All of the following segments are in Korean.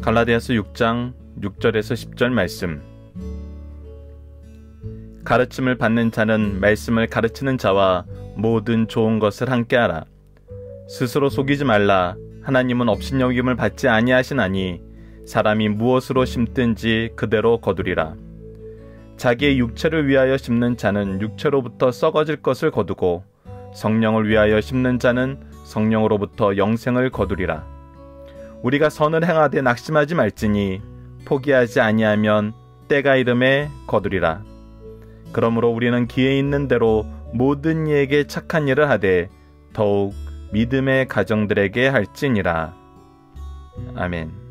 갈라디아서 6장 6절에서 10절 말씀. 가르침을 받는 자는 말씀을 가르치는 자와 모든 좋은 것을 함께하라. 스스로 속이지 말라. 하나님은 업신여김을 받지 아니하시나니 사람이 무엇으로 심든지 그대로 거두리라. 자기의 육체를 위하여 심는 자는 육체로부터 썩어질 것을 거두고 성령을 위하여 심는 자는 성령으로부터 영생을 거두리라. 우리가 선을 행하되 낙심하지 말지니 포기하지 아니하면 때가 이름에 거두리라. 그러므로 우리는 기회 있는 대로 모든 이에게 착한 일을 하되 더욱 믿음의 가정들에게 할지니라. 아멘.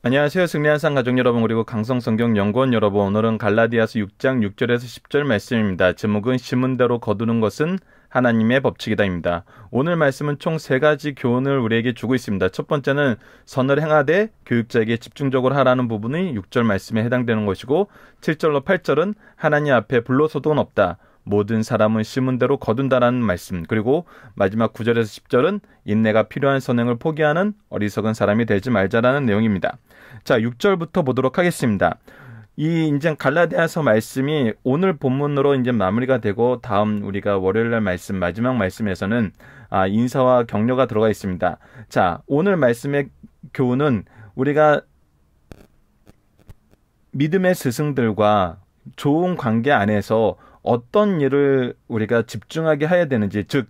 안녕하세요. 승리한상 가족 여러분, 그리고 강성성경연구원 여러분. 오늘은 갈라디아서 6장 6절에서 10절 말씀입니다. 제목은 심은대로 거두는 것은 하나님의 법칙이다입니다. 오늘 말씀은 총 3가지 교훈을 우리에게 주고 있습니다. 첫 번째는 선을 행하되 교육자에게 집중적으로 하라는 부분이 6절 말씀에 해당되는 것이고, 7절로 8절은 하나님 앞에 불로소득은 없다, 모든 사람은 심은 대로 거둔다라는 말씀, 그리고 마지막 9절에서 10절은 인내가 필요한 선행을 포기하는 어리석은 사람이 되지 말자라는 내용입니다. 자, 6절부터 보도록 하겠습니다. 이 이제 갈라디아서 말씀이 오늘 본문으로 이제 마무리가 되고, 다음 우리가 월요일날 말씀, 마지막 말씀에서는 인사와 격려가 들어가 있습니다. 자, 오늘 말씀의 교훈은 우리가 믿음의 스승들과 좋은 관계 안에서 어떤 일을 우리가 집중하게 해야 되는지, 즉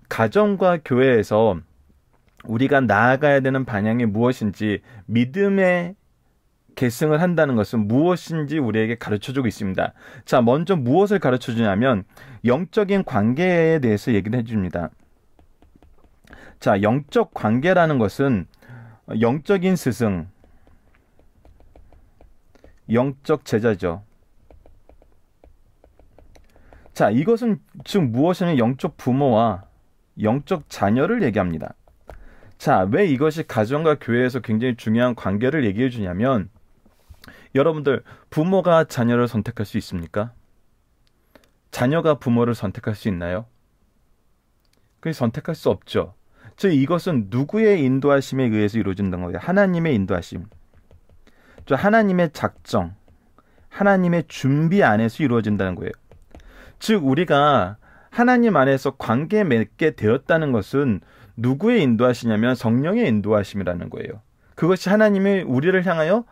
가정과 교회에서 우리가 나아가야 되는 방향이 무엇인지, 믿음의 계승을 한다는 것은 무엇인지 우리에게 가르쳐주고 있습니다. 자, 먼저 무엇을 가르쳐주냐면 영적인 관계에 대해서 얘기를 해줍니다. 자, 영적 관계라는 것은 영적인 스승, 영적 제자죠. 자, 이것은 즉 무엇이냐면 영적 부모와 영적 자녀를 얘기합니다. 자, 왜 이것이 가정과 교회에서 굉장히 중요한 관계를 얘기해 주냐면, 여러분들, 부모가 자녀를 선택할 수 있습니까? 자녀가 부모를 선택할 수 있나요? 그게 선택할 수 없죠. 즉 이것은 누구의 인도하심에 의해서 이루어진다는 거예요? 하나님의 인도하심. 하나님의 작정, 하나님의 준비 안에서 이루어진다는 거예요. 즉 우리가 하나님 안에서 관계 맺게 되었다는 것은 누구의 인도하시냐면 성령의 인도하심이라는 거예요. 그것이 하나님이 우리를 향하여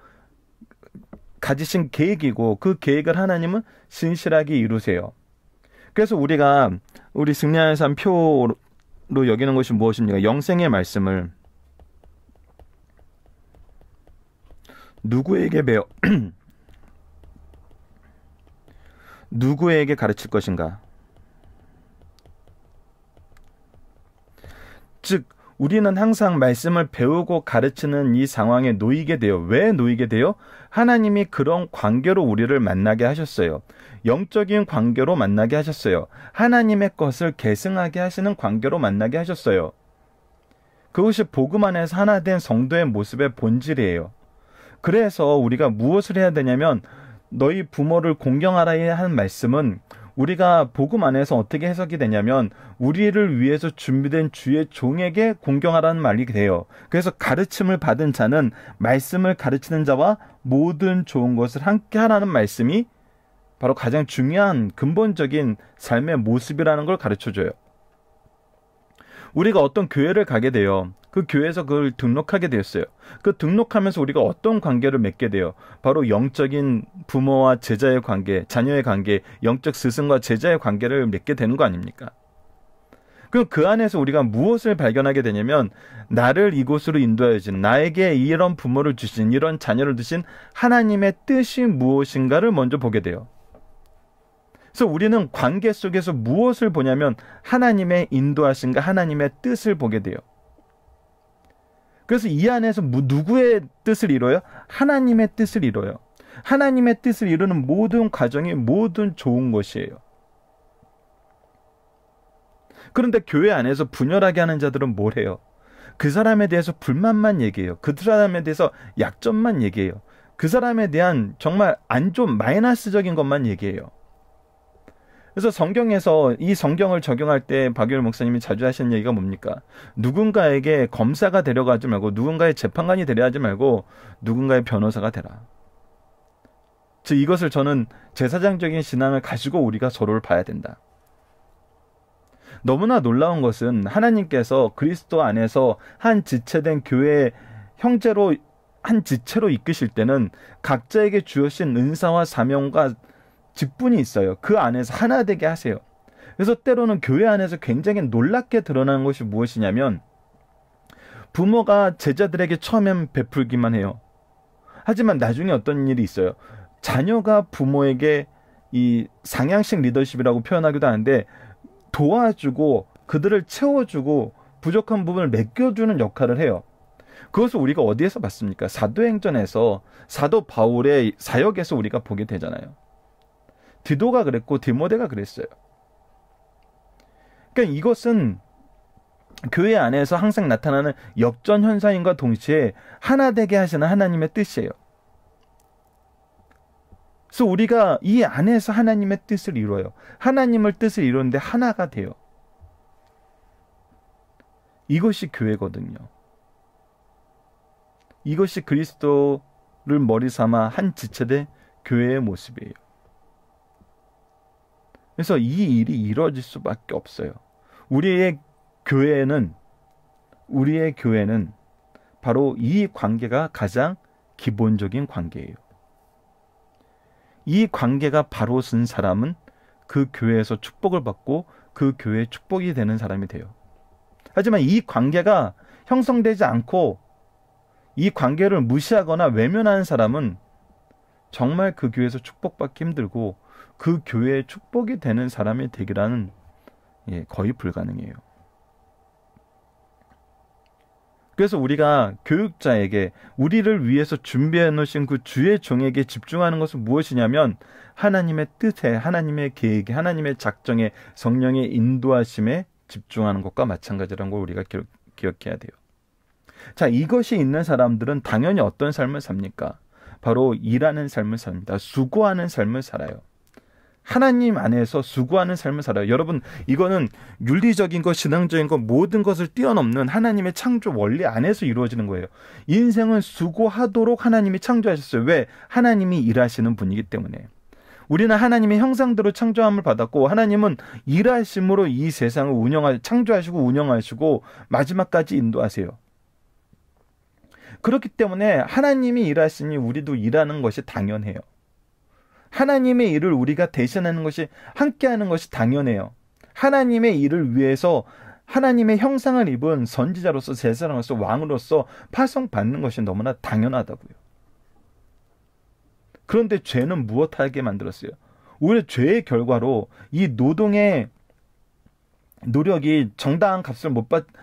가지신 계획이고, 그 계획을 하나님은 신실하게 이루세요. 그래서 우리가 우리 승리하는 삶 표로 여기는 것이 무엇입니까? 영생의 말씀을 누구에게 배워 누구에게 가르칠 것인가? 즉 우리는 항상 말씀을 배우고 가르치는 이 상황에 놓이게 돼요. 왜 놓이게 돼요? 하나님이 그런 관계로 우리를 만나게 하셨어요. 영적인 관계로 만나게 하셨어요. 하나님의 것을 계승하게 하시는 관계로 만나게 하셨어요. 그것이 복음 안에서 하나 된 성도의 모습의 본질이에요. 그래서 우리가 무엇을 해야 되냐면, 너희 부모를 공경하라 하는 말씀은 우리가 복음 안에서 어떻게 해석이 되냐면, 우리를 위해서 준비된 주의 종에게 공경하라는 말이 돼요. 그래서 가르침을 받은 자는 말씀을 가르치는 자와 모든 좋은 것을 함께 하라는 말씀이 바로 가장 중요한 근본적인 삶의 모습이라는 걸 가르쳐줘요. 우리가 어떤 교회를 가게 돼요. 그 교회에서 그걸 등록하게 되었어요. 그 등록하면서 우리가 어떤 관계를 맺게 돼요? 바로 영적인 부모와 제자의 관계, 자녀의 관계, 영적 스승과 제자의 관계를 맺게 되는 거 아닙니까? 그럼 그 안에서 우리가 무엇을 발견하게 되냐면, 나를 이곳으로 인도하여 주신, 나에게 이런 부모를 주신, 이런 자녀를 주신 하나님의 뜻이 무엇인가를 먼저 보게 돼요. 그래서 우리는 관계 속에서 무엇을 보냐면 하나님의 인도하심과 하나님의 뜻을 보게 돼요. 그래서 이 안에서 누구의 뜻을 이뤄요? 하나님의 뜻을 이뤄요. 하나님의 뜻을 이루는 모든 과정이 모든 좋은 것이에요. 그런데 교회 안에서 분열하게 하는 자들은 뭘 해요? 그 사람에 대해서 불만만 얘기해요. 그 사람에 대해서 약점만 얘기해요. 그 사람에 대한 정말 안 좋은 마이너스적인 것만 얘기해요. 그래서 성경에서 이 성경을 적용할 때 박유일 목사님이 자주 하시는 얘기가 뭡니까? 누군가에게 검사가 되려가지 말고 누군가의 재판관이 되려 하지 말고 누군가의 변호사가 되라. 즉 이것을 저는 제사장적인 신앙을 가지고 우리가 서로를 봐야 된다. 너무나 놀라운 것은 하나님께서 그리스도 안에서 한 지체된 교회의 형제로 한 지체로 이끄실 때는 각자에게 주어진 은사와 사명과 직분이 있어요. 그 안에서 하나 되게 하세요. 그래서 때로는 교회 안에서 굉장히 놀랍게 드러나는 것이 무엇이냐면 부모가 제자들에게 처음엔 베풀기만 해요. 하지만 나중에 어떤 일이 있어요. 자녀가 부모에게 이 상향식 리더십이라고 표현하기도 하는데 도와주고 그들을 채워주고 부족한 부분을 맡겨주는 역할을 해요. 그것을 우리가 어디에서 봤습니까? 사도행전에서 사도 바울의 사역에서 우리가 보게 되잖아요. 디도가 그랬고 디모데가 그랬어요. 그러니까 이것은 교회 안에서 항상 나타나는 역전 현상인과 동시에 하나 되게 하시는 하나님의 뜻이에요. 그래서 우리가 이 안에서 하나님의 뜻을 이루어요. 하나님의 뜻을 이루는데 하나가 돼요. 이것이 교회거든요. 이것이 그리스도를 머리 삼아 한 지체된 교회의 모습이에요. 그래서 이 일이 이루어질 수밖에 없어요. 우리의 교회는 바로 이 관계가 가장 기본적인 관계예요. 이 관계가 바로 쓴 사람은 그 교회에서 축복을 받고 그 교회의 축복이 되는 사람이 돼요. 하지만 이 관계가 형성되지 않고 이 관계를 무시하거나 외면하는 사람은 정말 그 교회에서 축복받기 힘들고 그 교회의 축복이 되는 사람이 되기라는 거의 불가능해요. 그래서 우리가 교육자에게 우리를 위해서 준비해 놓으신 그 주의 종에게 집중하는 것은 무엇이냐면 하나님의 뜻에, 하나님의 계획에, 하나님의 작정에, 성령의 인도하심에 집중하는 것과 마찬가지라는 걸 우리가 기억해야 돼요. 자, 이것이 있는 사람들은 당연히 어떤 삶을 삽니까? 바로 일하는 삶을 삽니다. 수고하는 삶을 살아요. 하나님 안에서 수고하는 삶을 살아요. 여러분, 이거는 윤리적인 것, 신앙적인 것, 모든 것을 뛰어넘는 하나님의 창조 원리 안에서 이루어지는 거예요. 인생은 수고하도록 하나님이 창조하셨어요. 왜? 하나님이 일하시는 분이기 때문에. 우리는 하나님의 형상대로 창조함을 받았고 하나님은 일하심으로 이 세상을 창조하시고 운영하시고 마지막까지 인도하세요. 그렇기 때문에 하나님이 일하시니 우리도 일하는 것이 당연해요. 하나님의 일을 우리가 대신하는 것이, 함께하는 것이 당연해요. 하나님의 일을 위해서 하나님의 형상을 입은 선지자로서, 제사장으로서, 왕으로서 파송받는 것이 너무나 당연하다고요. 그런데 죄는 무엇하게 만들었어요? 오히려 죄의 결과로 이 노동의 노력이 정당한 값을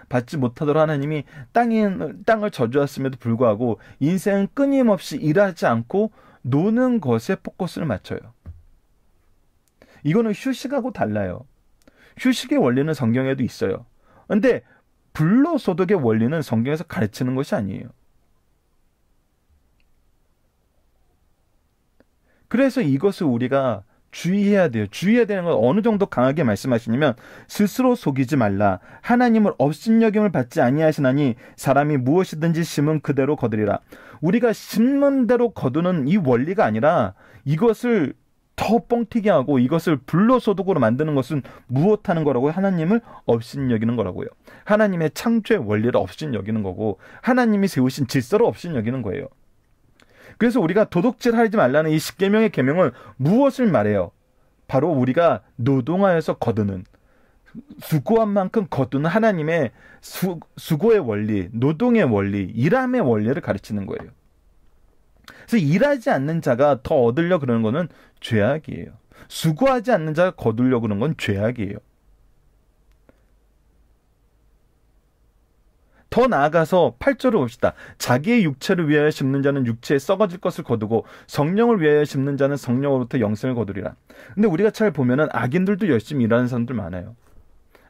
받지 못하도록 하나님이 땅을 저주했음에도 불구하고 인생은 끊임없이 일하지 않고 노는 것에 포커스를 맞춰요. 이거는 휴식하고 달라요. 휴식의 원리는 성경에도 있어요. 그런데 불로소득의 원리는 성경에서 가르치는 것이 아니에요. 그래서 이것을 우리가 주의해야 돼요. 주의해야 되는 건 어느 정도 강하게 말씀하시냐면 스스로 속이지 말라. 하나님을 업신여김을 받지 아니하시나니 사람이 무엇이든지 심은 그대로 거두리라. 우리가 심는 대로 거두는 이 원리가 아니라 이것을 더 뻥튀기 하고 이것을 불로소득으로 만드는 것은 무엇하는 거라고요? 하나님을 업신여기는 거라고요. 하나님의 창조의 원리를 업신여기는 거고 하나님이 세우신 질서를 업신여기는 거예요. 그래서 우리가 도둑질하지 말라는 이 십계명의 계명은 무엇을 말해요? 바로 우리가 노동하여서 거두는, 수고한 만큼 거두는 하나님의 수고의 원리, 노동의 원리, 일함의 원리를 가르치는 거예요. 그래서 일하지 않는 자가 더 얻으려고 그러는 거는 죄악이에요. 수고하지 않는 자가 거두려고 그러는 건 죄악이에요. 더 나아가서 8절을 봅시다. 자기의 육체를 위하여 심는 자는 육체에 썩어질 것을 거두고 성령을 위하여 심는 자는 성령으로부터 영생을 거두리라. 근데 우리가 잘 보면은 악인들도 열심히 일하는 사람들 많아요.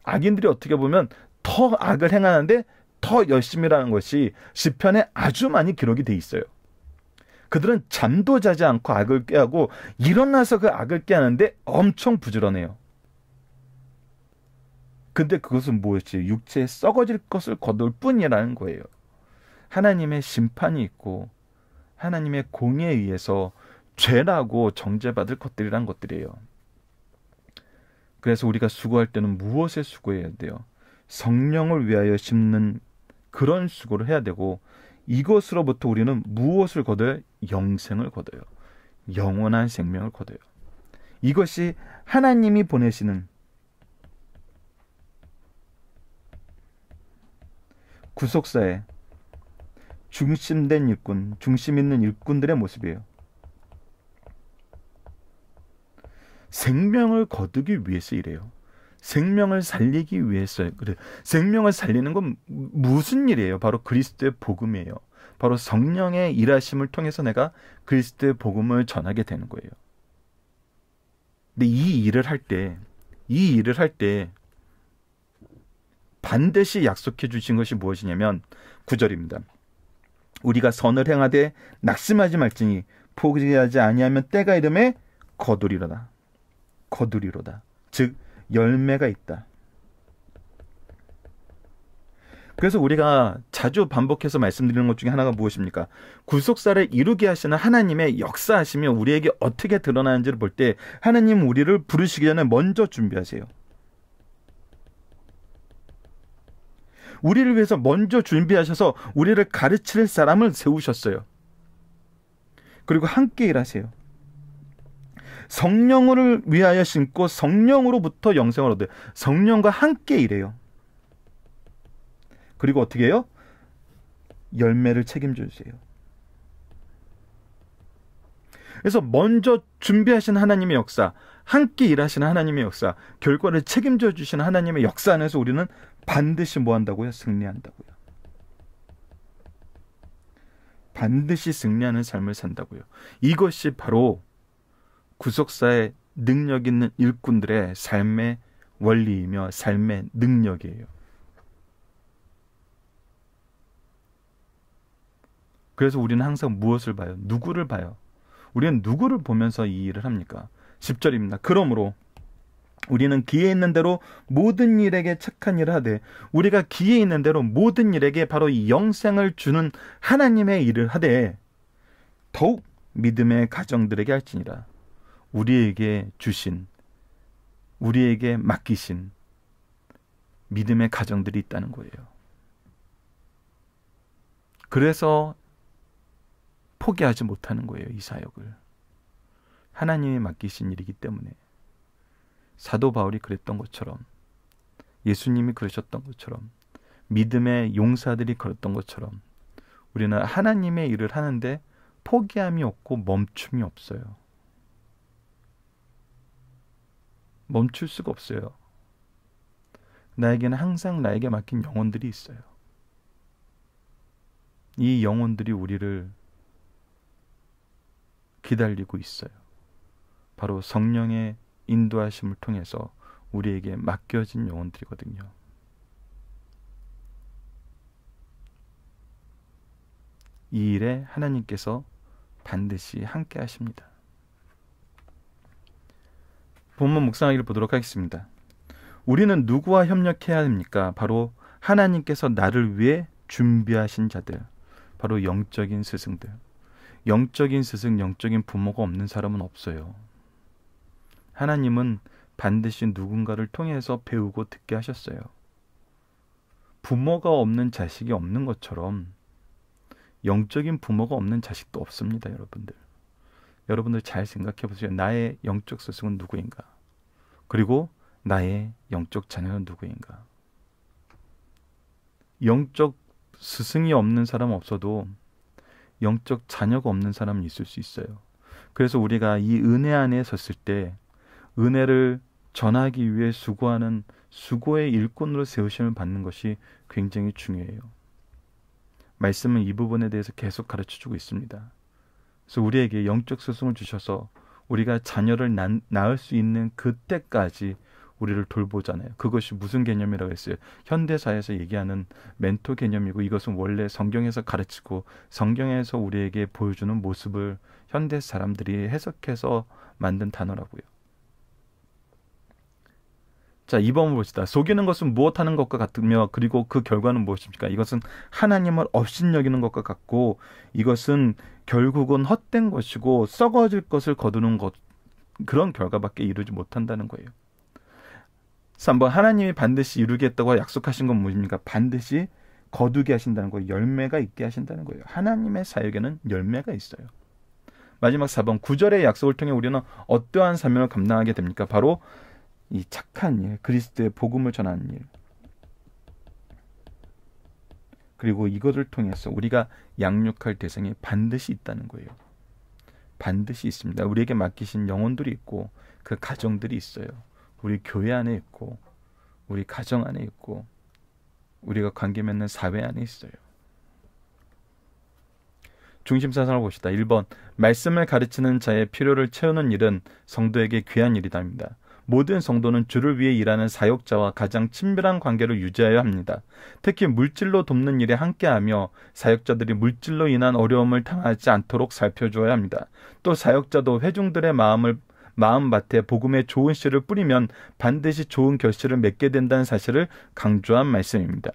악인들이 어떻게 보면 더 악을 행하는데 더 열심히 일하는 것이 시편에 아주 많이 기록이 돼 있어요. 그들은 잠도 자지 않고 악을 꾀하고 일어나서 그 악을 꾀하는데 엄청 부지런해요. 근데 그것은 무엇이 육체에 썩어질 것을 거둘 뿐이라는 거예요. 하나님의 심판이 있고 하나님의 공의에 의해서 죄라고 정죄받을 것들이란 것들이에요. 그래서 우리가 수고할 때는 무엇에 수고해야 돼요? 성령을 위하여 심는 그런 수고를 해야 되고, 이것으로부터 우리는 무엇을 거둬요? 영생을 거둬요. 영원한 생명을 거둬요. 이것이 하나님이 보내시는 구속사의 중심된 일꾼, 중심 있는 일꾼들의 모습이에요. 생명을 거두기 위해서 이래요. 생명을 살리기 위해서 그래. 생명을 살리는 건 무슨 일이에요? 바로 그리스도의 복음이에요. 바로 성령의 일하심을 통해서 내가 그리스도의 복음을 전하게 되는 거예요. 근데 이 일을 할 때 반드시 약속해 주신 것이 무엇이냐면 9절입니다. 우리가 선을 행하되 낙심하지 말지니 포기하지 아니하면 때가 이름에 거두리로다. 즉 열매가 있다. 그래서 우리가 자주 반복해서 말씀드리는 것 중에 하나가 무엇입니까? 구속사를 이루게 하시는 하나님의 역사하시며 우리에게 어떻게 드러나는지를 볼 때 하나님 우리를 부르시기 전에 먼저 준비하세요. 우리를 위해서 먼저 준비하셔서 우리를 가르칠 사람을 세우셨어요. 그리고 함께 일하세요. 성령을 위하여 심고 성령으로부터 영생을 얻어요. 성령과 함께 일해요. 그리고 어떻게 해요? 열매를 책임져 주세요. 그래서 먼저 준비하신 하나님의 역사, 함께 일하시는 하나님의 역사, 결과를 책임져 주시는 하나님의 역사 안에서 우리는 반드시 뭐 한다고요? 승리한다고요. 반드시 승리하는 삶을 산다고요. 이것이 바로 구속사의 능력 있는 일꾼들의 삶의 원리이며 삶의 능력이에요. 그래서 우리는 항상 무엇을 봐요? 누구를 봐요? 우리는 누구를 보면서 이 일을 합니까? 10절입니다. 그러므로 우리는 기회 있는 대로 모든 일에게 착한 일을 하되, 우리가 기회 있는 대로 모든 일에게 바로 이 영생을 주는 하나님의 일을 하되 더욱 믿음의 가정들에게 할지니라. 우리에게 주신, 우리에게 맡기신 믿음의 가정들이 있다는 거예요. 그래서 포기하지 못하는 거예요. 이 사역을. 하나님이 맡기신 일이기 때문에. 사도 바울이 그랬던 것처럼, 예수님이 그러셨던 것처럼, 믿음의 용사들이 그랬던 것처럼 우리는 하나님의 일을 하는데 포기함이 없고 멈춤이 없어요. 멈출 수가 없어요. 나에게는 항상 나에게 맡긴 영혼들이 있어요. 이 영혼들이 우리를 기다리고 있어요. 바로 성령의 인도하심을 통해서 우리에게 맡겨진 영혼들이거든요. 이 일에 하나님께서 반드시 함께 하십니다. 본문 묵상하기를 보도록 하겠습니다. 우리는 누구와 협력해야 합니까? 바로 하나님께서 나를 위해 준비하신 자들, 바로 영적인 스승들. 영적인 스승, 영적인 부모가 없는 사람은 없어요. 하나님은 반드시 누군가를 통해서 배우고 듣게 하셨어요. 부모가 없는 자식이 없는 것처럼 영적인 부모가 없는 자식도 없습니다, 여러분들. 여러분들 잘 생각해 보세요. 나의 영적 스승은 누구인가? 그리고 나의 영적 자녀는 누구인가? 영적 스승이 없는 사람은 없어도 영적 자녀가 없는 사람은 있을 수 있어요. 그래서 우리가 이 은혜 안에 섰을 때 은혜를 전하기 위해 수고하는 수고의 일꾼으로 세우심을 받는 것이 굉장히 중요해요. 말씀은 이 부분에 대해서 계속 가르쳐주고 있습니다. 그래서 우리에게 영적 스승을 주셔서 우리가 자녀를 낳을 수 있는 그때까지 우리를 돌보잖아요. 그것이 무슨 개념이라고 했어요? 현대사에서 얘기하는 멘토 개념이고, 이것은 원래 성경에서 가르치고 성경에서 우리에게 보여주는 모습을 현대 사람들이 해석해서 만든 단어라고요. 자, 2번을 봅시다. 속이는 것은 무엇하는 것과 같으며 그리고 그 결과는 무엇입니까? 이것은 하나님을 업신여기는 것과 같고 이것은 결국은 헛된 것이고 썩어질 것을 거두는 것, 그런 결과밖에 이루지 못한다는 거예요. 3번, 하나님이 반드시 이루겠다고 약속하신 건 무엇입니까? 반드시 거두게 하신다는 거예요. 열매가 있게 하신다는 거예요. 하나님의 사역에는 열매가 있어요. 마지막 4번, 구절의 약속을 통해 우리는 어떠한 사명을 감당하게 됩니까? 바로 이 착한 일, 그리스도의 복음을 전하는 일. 그리고 이것을 통해서 우리가 양육할 대상이 반드시 있다는 거예요. 반드시 있습니다. 우리에게 맡기신 영혼들이 있고 그 가정들이 있어요. 우리 교회 안에 있고 우리 가정 안에 있고 우리가 관계 맺는 사회 안에 있어요. 중심사상을 봅시다. 1번, 말씀을 가르치는 자의 필요를 채우는 일은 성도에게 귀한 일이다입니다. 모든 성도는 주를 위해 일하는 사역자와 가장 친밀한 관계를 유지해야 합니다. 특히 물질로 돕는 일에 함께하며 사역자들이 물질로 인한 어려움을 당하지 않도록 살펴줘야 합니다. 또 사역자도 회중들의 마음밭에 복음의 좋은 씨를 뿌리면 반드시 좋은 결실을 맺게 된다는 사실을 강조한 말씀입니다.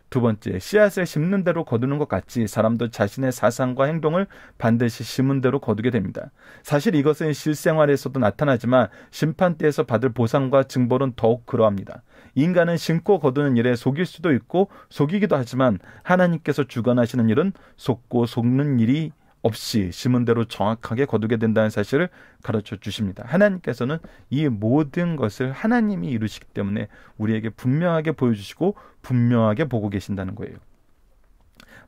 두 번째, 씨앗을 심는 대로 거두는 것 같이 사람도 자신의 사상과 행동을 반드시 심은 대로 거두게 됩니다. 사실 이것은 실생활에서도 나타나지만 심판대에서 받을 보상과 징벌은 더욱 그러합니다. 인간은 심고 거두는 일에 속일 수도 있고 속이기도 하지만 하나님께서 주관하시는 일은 속고 속는 일이 없이 심은 대로 정확하게 거두게 된다는 사실을 가르쳐 주십니다. 하나님께서는 이 모든 것을 하나님이 이루시기 때문에 우리에게 분명하게 보여주시고 분명하게 보고 계신다는 거예요.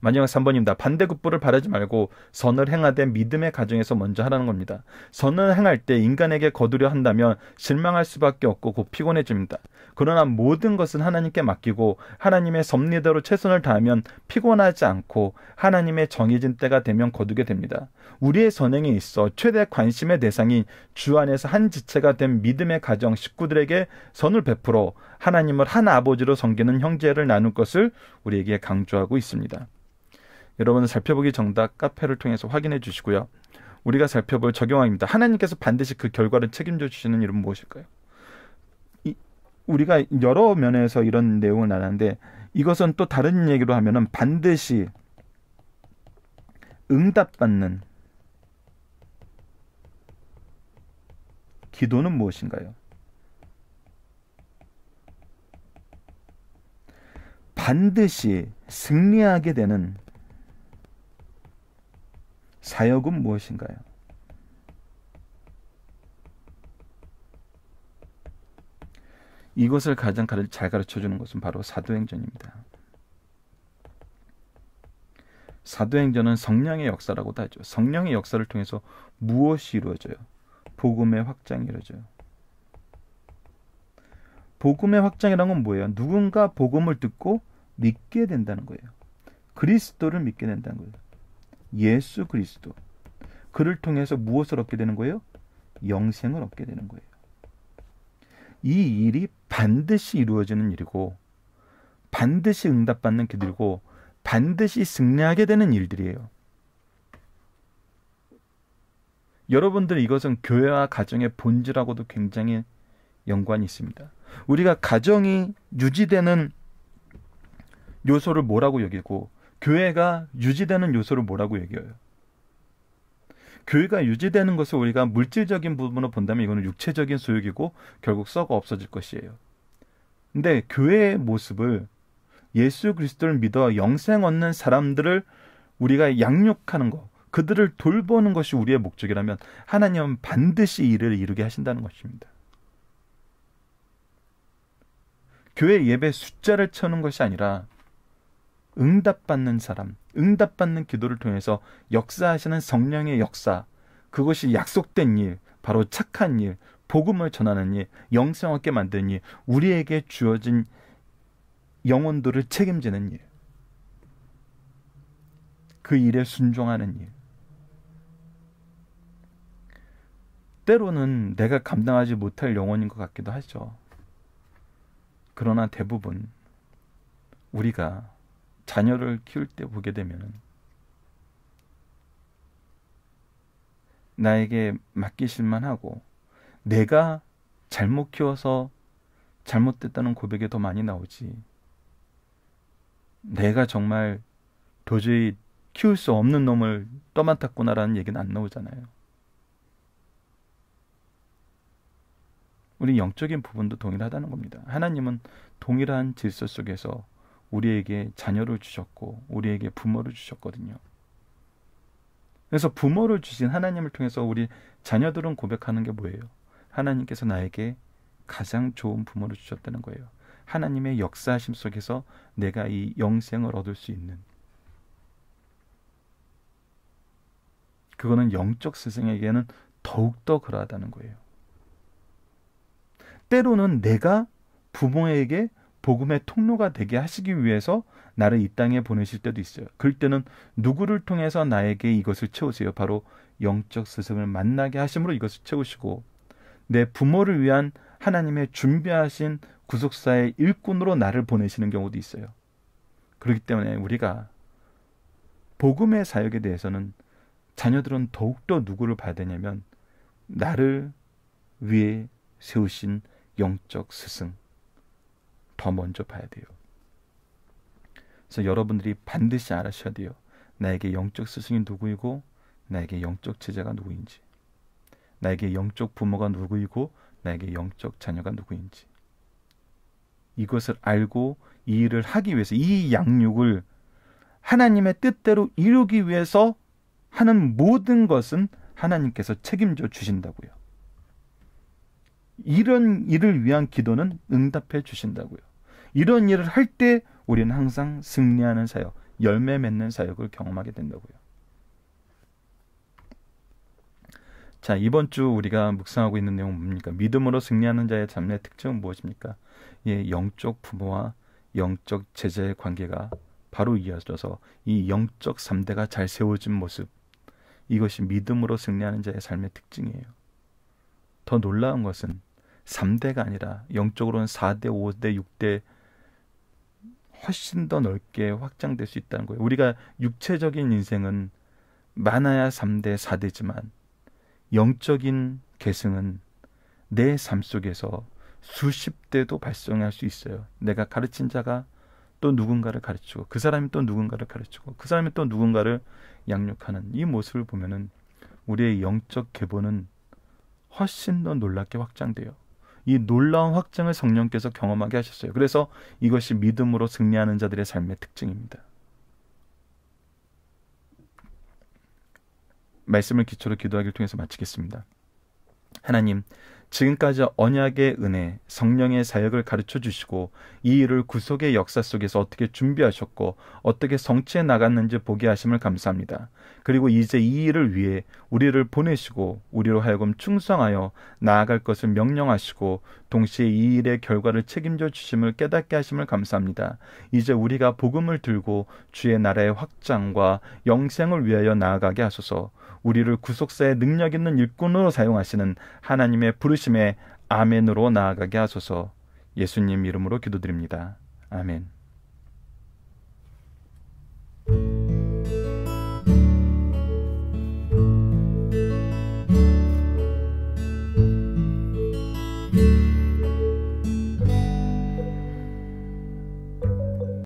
마지막 3번입니다. 반대급부를 바라지 말고 선을 행하되 믿음의 가정에서 먼저 하라는 겁니다. 선을 행할 때 인간에게 거두려 한다면 실망할 수밖에 없고 곧 피곤해집니다. 그러나 모든 것은 하나님께 맡기고 하나님의 섭리대로 최선을 다하면 피곤하지 않고 하나님의 정해진 때가 되면 거두게 됩니다. 우리의 선행에 있어 최대 관심의 대상이 주 안에서 한 지체가 된 믿음의 가정 식구들에게 선을 베풀어 하나님을 한 아버지로 섬기는 형제를 나눌 것을 우리에게 강조하고 있습니다. 여러분은 살펴보기 정답 카페를 통해서 확인해 주시고요. 우리가 살펴볼 적용항입니다. 하나님께서 반드시 그 결과를 책임져 주시는 일은 무엇일까요? 우리가 여러 면에서 이런 내용을 나눴는데 이것은 또 다른 얘기로 하면은 반드시 응답받는 기도는 무엇인가요? 반드시 승리하게 되는 사역은 무엇인가요? 이것을 가장 잘 가르쳐주는 것은 바로 사도행전입니다. 사도행전은 성령의 역사라고도 하죠. 성령의 역사를 통해서 무엇이 이루어져요? 복음의 확장이 이루어져요. 복음의 확장이라는 건 뭐예요? 누군가 복음을 듣고 믿게 된다는 거예요. 그리스도를 믿게 된다는 거예요. 예수 그리스도. 그를 통해서 무엇을 얻게 되는 거예요? 영생을 얻게 되는 거예요. 이 일이 반드시 이루어지는 일이고 반드시 응답받는 기들이고 반드시 승리하게 되는 일들이에요. 여러분들 이것은 교회와 가정의 본질하고도 굉장히 연관이 있습니다. 우리가 가정이 유지되는 요소를 뭐라고 여기고 교회가 유지되는 요소를 뭐라고 여겨요? 교회가 유지되는 것을 우리가 물질적인 부분으로 본다면 이거는 육체적인 소욕이고 결국 썩어 없어질 것이에요. 근데 교회의 모습을 예수 그리스도를 믿어 영생 얻는 사람들을 우리가 양육하는 것, 그들을 돌보는 것이 우리의 목적이라면 하나님은 반드시 이를 이루게 하신다는 것입니다. 교회 예배 숫자를 채우는 것이 아니라 응답받는 사람, 응답받는 기도를 통해서 역사하시는 성령의 역사, 그것이 약속된 일, 바로 착한 일, 복음을 전하는 일, 영생 얻게 만드는 일, 우리에게 주어진 영혼들을 책임지는 일, 그 일에 순종하는 일. 때로는 내가 감당하지 못할 영혼인 것 같기도 하죠. 그러나 대부분 우리가 자녀를 키울 때 보게 되면 나에게 맡기실만 하고 내가 잘못 키워서 잘못됐다는 고백이 더 많이 나오지. 내가 정말 도저히 키울 수 없는 놈을 떠맡았구나라는 얘기는 안 나오잖아요. 우리 영적인 부분도 동일하다는 겁니다. 하나님은 동일한 질서 속에서 우리에게 자녀를 주셨고 우리에게 부모를 주셨거든요. 그래서 부모를 주신 하나님을 통해서 우리 자녀들은 고백하는 게 뭐예요? 하나님께서 나에게 가장 좋은 부모를 주셨다는 거예요. 하나님의 역사하심 속에서 내가 이 영생을 얻을 수 있는, 그거는 영적 스승에게는 더욱더 그러하다는 거예요. 때로는 내가 부모에게 복음의 통로가 되게 하시기 위해서 나를 이 땅에 보내실 때도 있어요. 그럴 때는 누구를 통해서 나에게 이것을 채우세요? 바로 영적 스승을 만나게 하심으로 이것을 채우시고, 내 부모를 위한 하나님의 준비하신 구속사의 일꾼으로 나를 보내시는 경우도 있어요. 그렇기 때문에 우리가 복음의 사역에 대해서는 자녀들은 더욱더 누구를 봐야 되냐면 나를 위해 세우신 영적 스승, 더 먼저 봐야 돼요. 그래서 여러분들이 반드시 알아셔야 돼요. 나에게 영적 스승이 누구이고 나에게 영적 제자가 누구인지, 나에게 영적 부모가 누구이고 나에게 영적 자녀가 누구인지. 이것을 알고 이 일을 하기 위해서, 이 양육을 하나님의 뜻대로 이루기 위해서 하는 모든 것은 하나님께서 책임져 주신다고요. 이런 일을 위한 기도는 응답해 주신다고요. 이런 일을 할 때 우리는 항상 승리하는 사역, 열매 맺는 사역을 경험하게 된다고요. 자, 이번 주 우리가 묵상하고 있는 내용은 뭡니까? 믿음으로 승리하는 자의 삶의 특징은 무엇입니까? 예, 영적 부모와 영적 제자의 관계가 바로 이어져서 이 영적 3대가 잘 세워진 모습, 이것이 믿음으로 승리하는 자의 삶의 특징이에요. 더 놀라운 것은 3대가 아니라 영적으로는 4대, 5대, 6대 훨씬 더 넓게 확장될 수 있다는 거예요. 우리가 육체적인 인생은 많아야 3대, 4대지만 영적인 계승은 내 삶 속에서 수십 대도 발생할 수 있어요. 내가 가르친 자가 또 누군가를 가르치고, 그 사람이 또 누군가를 가르치고, 그 사람이 또 누군가를 양육하는 이 모습을 보면은 우리의 영적 계보는 훨씬 더 놀랍게 확장돼요. 이 놀라운 확장을 성령께서 경험하게 하셨어요. 그래서 이것이 믿음으로 승리하는 자들의 삶의 특징입니다. 말씀을 기초로 기도하기를 통해서 마치겠습니다. 하나님, 지금까지 언약의 은혜, 성령의 사역을 가르쳐 주시고 이 일을 구속의 역사 속에서 어떻게 준비하셨고 어떻게 성취해 나갔는지 보게 하심을 감사합니다. 그리고 이제 이 일을 위해 우리를 보내시고 우리로 하여금 충성하여 나아갈 것을 명령하시고 동시에 이 일의 결과를 책임져 주심을 깨닫게 하심을 감사합니다. 이제 우리가 복음을 들고 주의 나라의 확장과 영생을 위하여 나아가게 하소서. 우리를 구속사의 능력 있는 일꾼으로 사용하시는 하나님의 부르심에 아멘으로 나아가게 하소서. 예수님 이름으로 기도드립니다. 아멘.